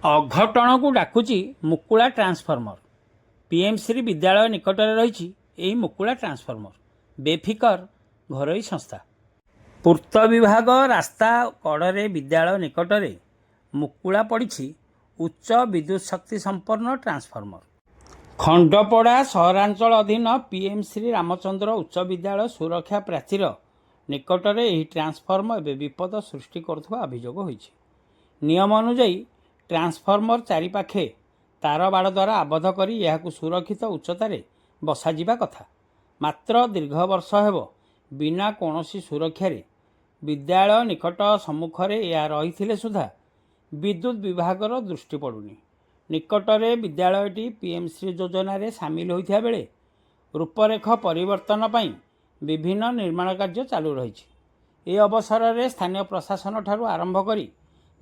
ଅଘଟଣ को डाकुची मुकुला transformer PMC विद्यालय निकट में रही यही मुकुला ट्रांसफॉर्मर बेफिकर घरोई संस्था पूर्त विभाग रास्ता कड़े विद्यालय निकट में मुकुला पड़ी उच्च विद्युत शक्ति संपन्न ट्रांसफॉर्मर खंडपड़ा सहरांचल अधीन पीएमसी रामचंद्र उच्च विद्यालय सुरक्षा प्राचीर निकट में यह ट्रांसफॉर्मर एवं विपद सृष्टि करुवा अभियोग होइछि। नियम अनुଯାयी ट्रांसफॉर्मर चारिपाखे तार बाड़ द्वारा आबद्ध कर यह सुरक्षित उच्चतार बसाजिबा कथा। मात्र दीर्घ वर्ष हेब बिना कौनसी सुरक्षा विद्यालय निकट सम्मुखें यह रही सुधा विद्युत विभागर दृष्टि पड़ुनी। निकटरे विद्यालयटी पीएमसी योजन सामिल होता बेले रूपरेख परिवर्तन पर विभिन्न निर्माण कार्य चालू रही। ए अवसर में स्थानीय प्रशासन ठारू आरंभ करी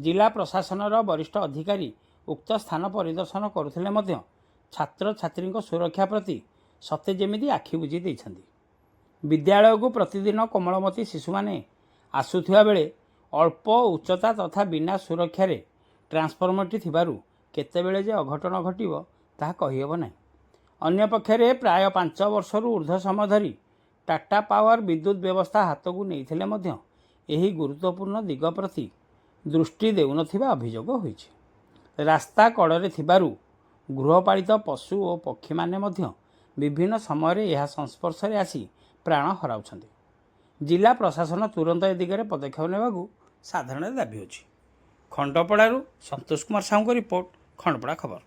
जिला प्रशासनर वरिष्ठ अधिकारी उक्त स्थान परिदर्शन करुथिले मध्य छात्र छात्री सुरक्षा प्रति सते जेमिति आखि बुझी देइछन्ति। विद्यालय को प्रतिदिन कोमलमती शिशु माने आसुथिबा बेले अल्प उच्चता तथा बिना सुरक्षा ट्रांसफॉर्मरटी थिबारु केतेबेले जे अघटन घटिबो ताहा कहिहेब नाही। अन्य पक्षरे प्राय 5 वर्षरू ऊर्ध्व समय धरी टाटा पावर विद्युत व्यवस्था हाथ को नहीं मध्य एही गुरुत्वपूर्ण दिग प्रति दृष्टि देउनथिबा अभियोग होइछि। रास्ता कड़े थिबारु गृहपालित पशु और पक्षी माने मध्य विभिन्न समय यह संस्पर्श में आसी प्राण हराउछन्ति। जिला प्रशासन तुरंत ए दिगरे पदक्षेप नेबाकू साधारण दाबी होछि। खंडपड़ारू संतोष कुमार साहू को रिपोर्ट, खंडपड़ा खबर।